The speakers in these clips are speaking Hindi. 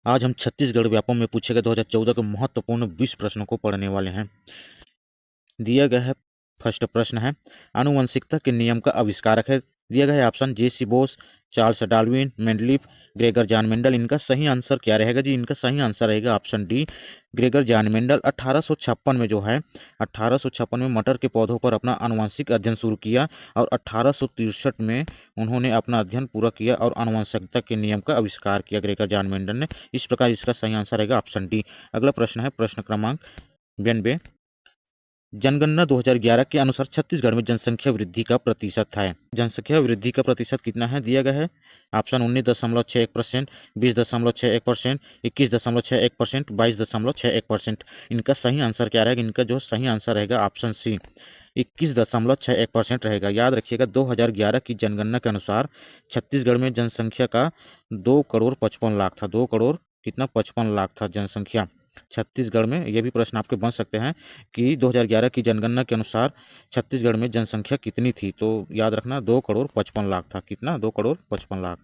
आज हम छत्तीसगढ़ व्यापम में पूछे गए 2014 के महत्वपूर्ण 20 प्रश्नों को पढ़ने वाले हैं। दिया गया है फर्स्ट प्रश्न है, आनुवंशिकता के नियम का आविष्कारक है। दिया गया है option JC. Bose, Charles Darwin, Mendeleev, Gregor John Mendel. इनका सही आंसर क्या रहेगा जी? इनका सही आंसर रहेगा option D, Gregor John Mendel. 1856 में जो है 1856 में मटर के पौधों पर अपना आनुवंशिक अध्ययन शुरू किया और 1863 में उन्होंने अपना अध्ययन पूरा किया और आनुवंशिकता के नियम का आविष्कार किया ग्रेगर जॉन मेंडल ने। इस प्रकार इसका सही आंसर रहेगा ऑप्शन डी। अगला प्रश्न है प्रश्न क्रमांक 92। जनगणना 2011 के अनुसार छत्तीसगढ़ में जनसंख्या वृद्धि का प्रतिशत है। जनसंख्या वृद्धि का प्रतिशत कितना है? दिया गया है ऑप्शन 19.61%, 20.61%, 21.61%, 22.61%। इनका सही आंसर क्या रहेगा? इनका जो सही आंसर रहेगा ऑप्शन सी, 21.61% रहेगा। याद रखिएगा 2011 की जनगणना के अनुसार छत्तीसगढ़ में जनसंख्या का 2,55,00,000 था। 2 करोड़ कितना 55 लाख था जनसंख्या छत्तीसगढ़ में। यह भी प्रश्न आपके बन सकते हैं कि 2011 की जनगणना के अनुसार छत्तीसगढ़ में जनसंख्या कितनी थी, तो याद रखना 2,55,00,000 था। कितना? 2,55,00,000।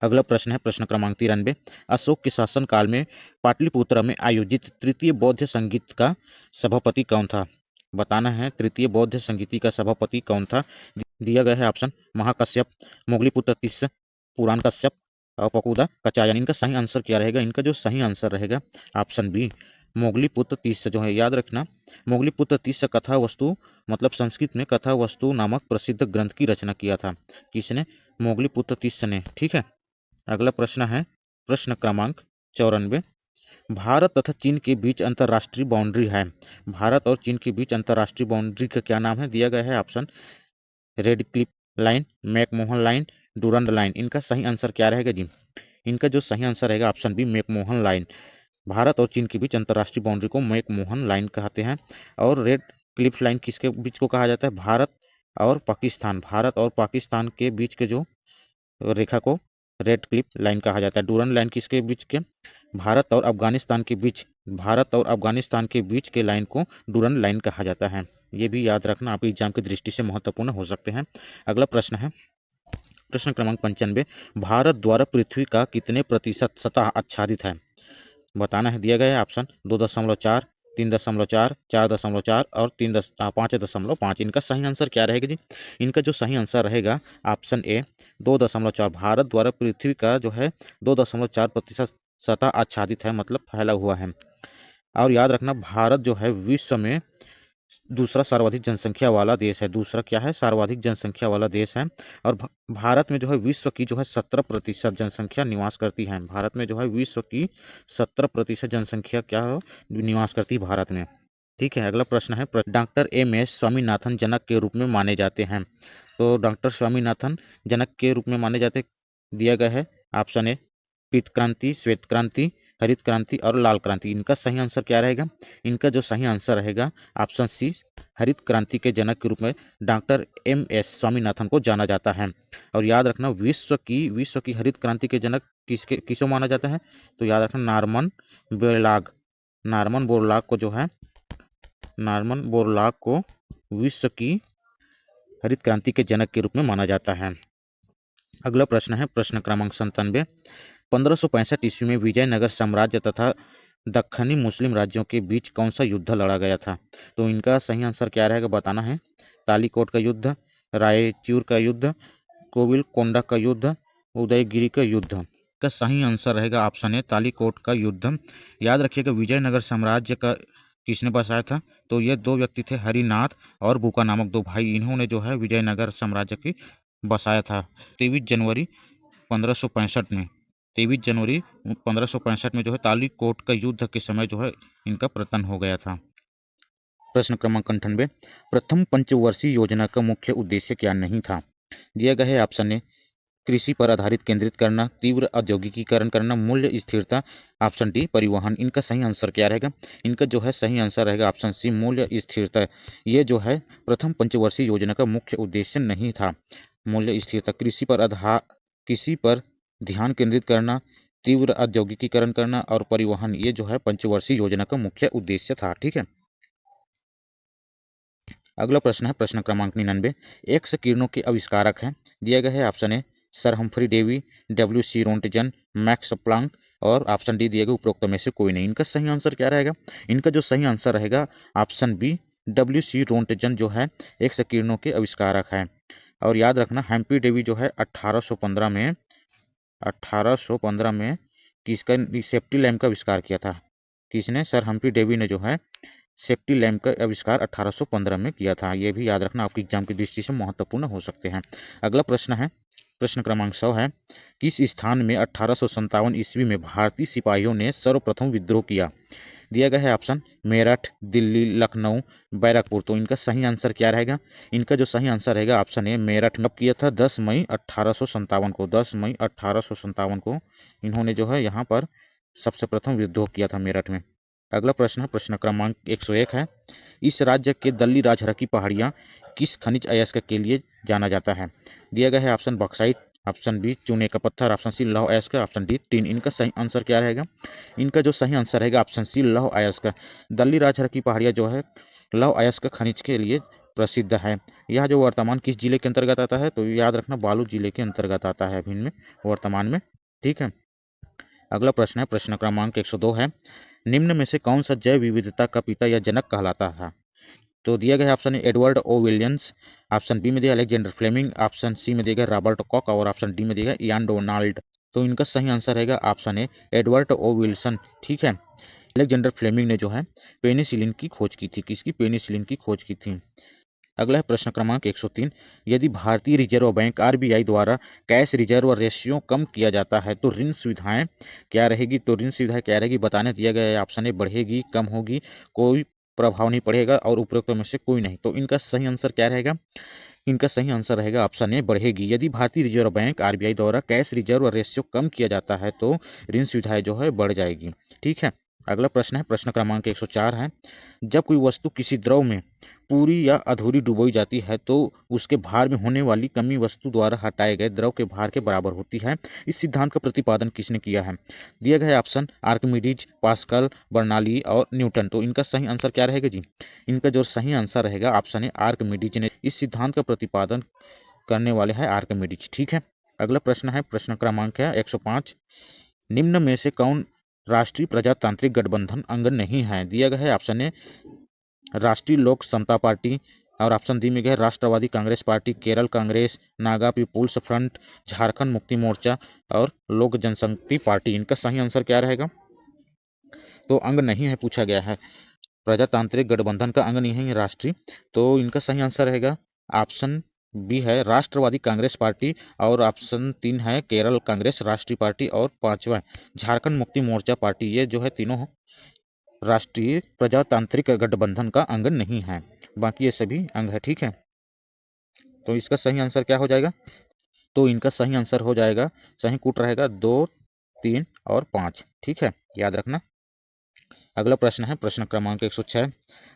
अगला प्रश्न है प्रश्न क्रमांक 93। अशोक के शासनकाल में पाटलिपुत्र में आयोजित तृतीय बौद्ध संगीत का सभापति कौन था? बताना है तृतीय बौद्ध संगीति का सभापति कौन था। दिया गया है ऑप्शन महाकश्यप, मोगलीपुत्र तिस्स, पुराण कश्यप और पकुदा कचायन। इनका सही आंसर क्या रहेगा? इनका जो सही आंसर रहेगा ऑप्शन बी, मोगलीपुत्र तिस्स जो है। याद रखना मोगलीपुत्र तिस्स कथा वस्तु मतलब संस्कृत में कथा वस्तु नामक प्रसिद्ध ग्रंथ की रचना किया था। किसने? मोगलीपुत्र तिस्स ने। ठीक है। अगला प्रश्न है प्रश्न क्रमांक 94। भारत तथा चीन के बीच अंतर्राष्ट्रीय बाउंड्री है। भारत और चीन के बीच अंतर्राष्ट्रीय बाउंड्री का क्या नाम है? दिया गया है option red Cliff line, McMahon line, Durand line. इनका सही आंसर क्या रहेगा जी? इनका जो सही आंसर रहेगा option B, McMahon line. Bharat और चीन के बीच अंतर्राष्ट्रीय बाउंड्री को मैकमोहन लाइन कहते हैं। और रेड क्लिफ लाइन किसके बीच को कहा जाता है? भारत और पाकिस्तान। भारत और पाकिस्तान के बीच के जो रेखा को रेड क्लिफ लाइन कहा जाता है। डूरंड लाइन किसके बीच के? भारत और अफगानिस्तान के बीच। भारत और अफगानिस्तान के बीच के लाइन को डूरंड लाइन कहा जाता है। ये भी याद रखना, आपके एग्जाम की दृष्टि से महत्वपूर्ण हो सकते हैं। अगला प्रश्न है प्रश्न क्रमांक 95। भारत द्वारा पृथ्वी का कितने प्रतिशत सतह आच्छादित है? बताना है। दिया गया है ऑप्शन 2.4, 3.4, 4.4 और 5.5। इनका सही आंसर क्या रहेगा जी? इनका जो सही आंसर रहेगा ऑप्शन ए, 2.4। भारत द्वारा पृथ्वी का जो है 2.4% सतह आच्छादित है, मतलब फैला हुआ है। और याद रखना भारत जो है विश्व में दूसरा सर्वाधिक जनसंख्या वाला देश है। दूसरा क्या है? सर्वाधिक जनसंख्या वाला देश है। और भारत में जो है विश्व की जो है 17% जनसंख्या निवास करती है। भारत में जो है विश्व की 17% जनसंख्या क्या हो निवास करती है भारत में। ठीक है। अगला प्रश्न है डॉक्टर एम.एस. स्वामीनाथन जनक के रूप में माने जाते हैं। तो डॉक्टर स्वामीनाथन जनक के रूप में माने जाते दिया गया है ऑप्शन ए, पीत क्रांति, श्वेत क्रांति, हरित क्रांति और लाल क्रांति। इनका सही आंसर क्या रहेगा? इनका जो सही आंसर रहेगा ऑप्शन सी, हरित क्रांति के जनक के रूप में डॉक्टर एम.एस. स्वामीनाथन को जाना जाता है। और याद रखना विश्व की हरित क्रांति के जनक किसको माना जाता है? तो याद रखना नॉर्मन बोरलाग। नॉर्मन बोरलाग को जो है नॉर्मन बोरलाग को विश्व की हरित क्रांति के जनक के रूप में माना जाता है। अगला प्रश्न है प्रश्न क्रमांक 97। 1565 ईस्वी में विजयनगर साम्राज्य तथा दक्खनी मुस्लिम राज्यों के बीच कौन सा युद्ध लड़ा गया था? तो इनका सही आंसर क्या रहेगा? बताना है। तालीकोट का युद्ध, रायचूर का युद्ध, कोविलकोंडा का युद्ध, उदयगिरी का युद्ध। का सही आंसर रहेगा ऑप्शन ए, तालीकोट का युद्ध। याद रखिएगा विजयनगर साम्राज्य का किसने बसाया था? तो ये दो व्यक्ति थे, हरिनाथ और बुका नामक दो भाई। इन्होंने जो है विजयनगर साम्राज्य की बसाया था 23 जनवरी 1565 में। 23 जनवरी 1565 में जो है तालीकोट का युद्ध के समय जो है इनका पतन हो गया था। प्रश्न क्रमांक 98। प्रथम पंचवर्षीय योजना का मुख्य उद्देश्य क्या नहीं था? दिया गया है ऑप्शन ए, कृषि पर आधारित केंद्रित करना, तीव्र औद्योगिकीकरण करना, मूल्य स्थिरता, ऑप्शन डी परिवहन। इनका सही आंसर क्या रहेगा? इनका जो है सही आंसर रहेगा ऑप्शन सी, मूल्य स्थिरता। ये जो है प्रथम पंचवर्षीय योजना का मुख्य उद्देश्य नहीं था। मूल्य स्थिरता, कृषि पर ध्यान केंद्रित करना, तीव्र औद्योगिकीकरण करना और परिवहन, ये जो है पंचवर्षीय योजना का मुख्य उद्देश्य था। ठीक है। अगला प्रश्न है प्रश्न क्रमांक 99। एक्स किरणों के आविष्कारक हैं। दिया गया है option A, sir Humphry Davy, W C Roentgen, Max Planck, और ऑप्शन डी दिए गए उपरोक्त में से कोई नहीं। इनका सही आंसर क्या रहेगा? इनका जो सही आंसर रहेगा ऑप्शन बी, डब्ल्यू.सी. रोंटगन जो है एक्स किरणों के आविष्कारक है। और याद रखना हम्फ्री डेवी जो है 1815 में किसका सेफ्टी लैम्प का आविष्कार किया था? किसने? सर हम्फ्री डेवी ने जो है सेफ्टी लैम्प का आविष्कार 1815 में किया था। ये भी याद रखना, आपकी एग्जाम की दृष्टि से महत्वपूर्ण हो सकते हैं। अगला प्रश्न है, प्रश्न क्रमांक 100 है, किस स्थान में 1857 ईस्वी में भारतीय सिपाहियों ने सर्वप्रथम विद्रोह किया? दिया गया है ऑप्शन मेरठ, दिल्ली, लखनऊ, बैरकपुर। तो इनका सही आंसर क्या रहेगा? इनका जो सही आंसर रहेगा ऑप्शन ए मेरठ में किया था 10 मई 1857 को। 10 मई 1857 को इन्होंने जो है यहाँ पर सबसे प्रथम विद्रोह किया था मेरठ में। अगला प्रश्न है, प्रश्न क्रमांक 101 है, इस राज्य के दल्ली राजहरा की पहाड़ियाँ किस खनिज अयस्क के लिए जाना जाता है? दिया गया है ऑप्शन बॉक्साइट, ऑप्शन बी चूने का पत्थर, ऑप्शन सी लौह अयस्क, ऑप्शन डी टीन। इनका सही आंसर क्या रहेगा? इनका जो सही आंसर रहेगा ऑप्शन सी लौह अयस्क। दल्ली राजहरा की पहाड़ियाँ जो है लौह अयस्क खनिज के लिए प्रसिद्ध है। यह जो वर्तमान किस जिले के अंतर्गत आता है? तो याद रखना बालू जिले के अंतर्गत आता है अभी में, वर्तमान में। ठीक है। अगला प्रश्न है, प्रश्न क्रमांक 102 है, निम्न में से कौन सा जैव विविधता का पिता या जनक कहलाता है? तो दिया गया है option A Edward O Williams, option B में दिया अलेक्जेंडर फ्लेमिंग, ऑप्शन सी में दिया गया रॉबर्ट कॉक और ऑप्शन डी में दिया गया इयान डोनाल्ड। तो इनका सही आंसर रहेगा option A Edward O Wilson. ठीक है। अलेक्जेंडर फ्लेमिंग ने जो है पेनिसिलिन की खोज की थी। किसकी? पेनिसिलिन की खोज की थी। अगला है प्रश्न क्रमांक 103, यदि भारतीय रिजर्व बैंक आरबीआई द्वारा कैश रिजर्व रेशियो कम किया जाता है तो ऋण सुविधाएं क्या रहेगी? तो ऋण सुविधाएं क्या रहेगी बताने दिया गया है। ऑप्शन ए बढ़ेगी, कम होगी, कोई प्रभाव नहीं पड़ेगा और उपरोक्त में से कोई नहीं। तो इनका सही आंसर क्या रहेगा? इनका सही आंसर रहेगा ऑप्शन ए बढ़ेगी। यदि भारतीय रिजर्व बैंक आरबीआई द्वारा कैश रिजर्व रेशियो कम किया जाता है तो ऋण सुविधाएं जो है बढ़ जाएगी। ठीक है। अगला प्रश्न है, प्रश्न क्रमांक 104 है, जब कोई वस्तु किसी द्रव में पूरी या अधूरी डुबोई जाती है तो उसके भार में होने वाली कमी वस्तु द्वारा हटाए गए द्रव के भार के बराबर होती है। इस सिद्धांत का प्रतिपादन किसने किया है? दिया गया है ऑप्शन आर्किमिडीज, पास्कल, बर्नौली और न्यूटन। तो इनका सही आंसर क्या रहेगा जी? इनका जो सही आंसर रहेगा ऑप्शन है आर्किमिडीज ने इस सिद्धांत का प्रतिपादन करने वाले हैं आर्किमिडीज। ठीक है। अगला प्रश्न है, प्रश्न क्रमांक है 105, निम्न में से कौन राष्ट्रीय प्रजातांत्रिक गठबंधन अंग नहीं है? दिया गया है option A Rashtriya Lok Samta Party और ऑप्शन डी में गया Rashtrawadi Congress Party, Kerala Congress, Naga People's Front, Jharkhand Mukti Morcha और लोक जनशक्ति पार्टी। इनका सही आंसर क्या रहेगा? तो अंग नहीं है पूछा गया है, प्रजातांत्रिक गठबंधन का अंग नहीं है राष्ट्रीय। तो इनका सही आंसर रहेगा ऑप्शन बी है राष्ट्रवादी कांग्रेस पार्टी और ऑप्शन 3 है केरल कांग्रेस राष्ट्रीय पार्टी और पांचवा झारखंड मुक्ति मोर्चा पार्टी। ये जो है तीनों राष्ट्रीय प्रजातांत्रिक गठबंधन का अंग नहीं है, बाकी ये सभी अंग है। ठीक है। तो इसका सही आंसर क्या हो जाएगा? तो इनका सही आंसर हो जाएगा, सही कूट रहेगा 2, 3 और 5। ठीक है, याद रखना। अगला प्रश्न है, प्रश्न क्रमांक 106,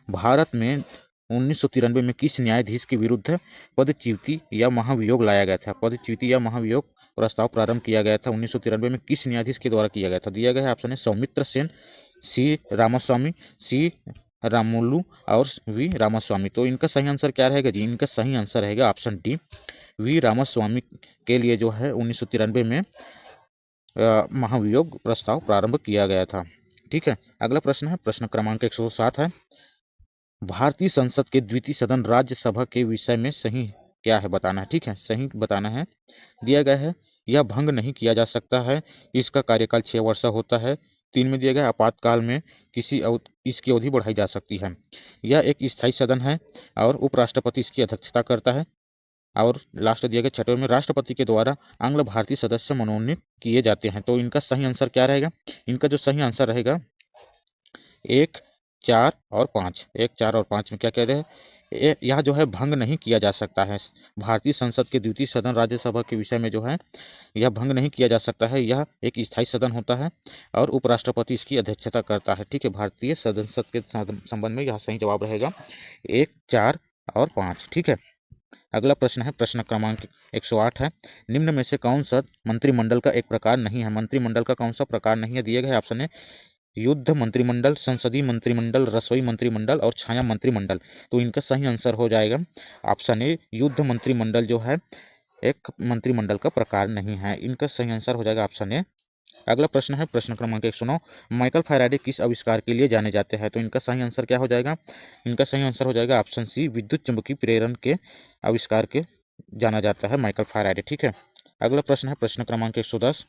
भारत में 1993 में किस न्यायाधीश के विरुद्ध पदच्युति या महाभियोग लाया गया था? पदच्युति या महाभियोग प्रस्ताव प्रारंभ किया गया था 1993 में किस न्यायाधीश के द्वारा किया गया था? दिया गया है ऑप्शन है सौमित्र सेन, सी रामास्वामी, सी रामुलु और वी रामास्वामी। तो इनका सही आंसर क्या रहेगा जी? इनका सही आंसर रहेगा ऑप्शन डी वी रामास्वामी के लिए जो है 1993 में महाभियोग प्रस्ताव प्रारंभ किया गया था। ठीक है। अगला प्रश्न है, प्रश्न क्रमांक 107 है, भारतीय संसद के द्वितीय सदन राज्यसभा के विषय में सही क्या है बताना है। ठीक है, सही बताना है। दिया गया है यह भंग नहीं किया जा सकता है, इसका कार्यकाल 6 वर्ष होता है। 3 में दिया गया आपातकाल में इसकी अवधि बढ़ाई जा सकती है। यह एक स्थायी सदन है और उपराष्ट्रपति इसकी अध्यक्षता करता है। और लास्ट दिया गया 6वें में राष्ट्रपति के द्वारा आंग्ल भारतीय सदस्य मनोनीत किए जाते हैं। तो इनका सही आंसर क्या रहेगा? इनका जो सही आंसर रहेगा 1, 4 और 5। 1, 4 और 5 में क्या कहते हैं? यह जो है भंग नहीं किया जा सकता है। भारतीय संसद के द्वितीय सदन राज्यसभा के विषय में जो है यह भंग नहीं किया जा सकता है। यह एक स्थायी सदन होता है और उपराष्ट्रपति इसकी अध्यक्षता करता है। ठीक है, भारतीय संसद के संबंध में यह सही जवाब रहेगा 1, 4 और 5। ठीक है। अगला प्रश्न है, प्रश्न क्रमांक 108 है, निम्न में से कौन सा मंत्रिमंडल का एक प्रकार नहीं है? मंत्रिमंडल का कौन सा प्रकार नहीं है? दिए गए ऑप्शन है युद्ध मंत्रिमंडल, संसदीय मंत्रिमंडल, रसोई मंत्रिमंडल और छाया मंत्रिमंडल। तो इनका सही आंसर हो जाएगा ऑप्शन ए युद्ध मंत्रिमंडल जो है एक मंत्रिमंडल का प्रकार नहीं है। इनका सही आंसर हो जाएगा ऑप्शन ए अगला प्रश्न है प्रश्न क्रमांक 109, माइकल फैराडे किस आविष्कार के लिए जाने जाते हैं? तो इनका सही आंसर क्या हो जाएगा? इनका सही आंसर हो जाएगा ऑप्शन सी, विद्युत चुंबकीय प्रेरण के आविष्कार के जाना जाता है माइकल फैराडे। ठीक है। अगला प्रश्न है प्रश्न क्रमांक 110,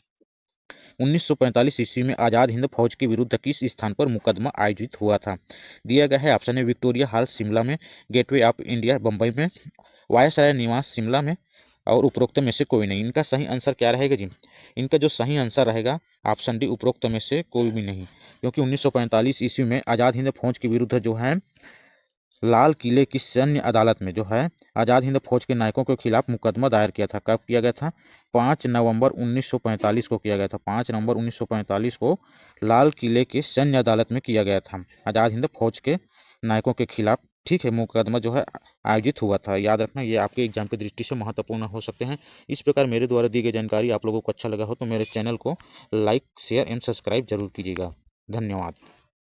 1945 ईस्वी में आज़ाद हिंद फौज के विरुद्ध किस स्थान पर मुकदमा आयोजित हुआ था? दिया गया है ऑप्शन है विक्टोरिया हॉल शिमला में, गेटवे ऑफ इंडिया बम्बई में, वायसराय निवास शिमला में, और उपरोक्त में से कोई नहीं। इनका सही आंसर क्या रहेगा जी? इनका जो सही आंसर रहेगा ऑप्शन डी, उपरोक्त में से कोई भी नहीं, क्योंकि 1945 ईस्वी में आज़ाद हिंद फौज के विरुद्ध जो है लाल किले की सैन्य अदालत में जो है आज़ाद हिंद फौज के नायकों के खिलाफ मुकदमा दायर किया था। कब किया गया था? 5 नवंबर 1945 को किया गया था। 5 नवंबर 1945 को लाल किले की सैन्य अदालत में किया गया था आज़ाद हिंद फौज के नायकों के खिलाफ। ठीक है, मुकदमा जो है आयोजित हुआ था। याद रखना, ये आपके एग्जाम की दृष्टि से महत्वपूर्ण हो सकते हैं। इस प्रकार मेरे द्वारा दी गई जानकारी आप लोगों को अच्छा लगा हो तो मेरे चैनल को लाइक, शेयर एंड सब्सक्राइब जरूर कीजिएगा। धन्यवाद।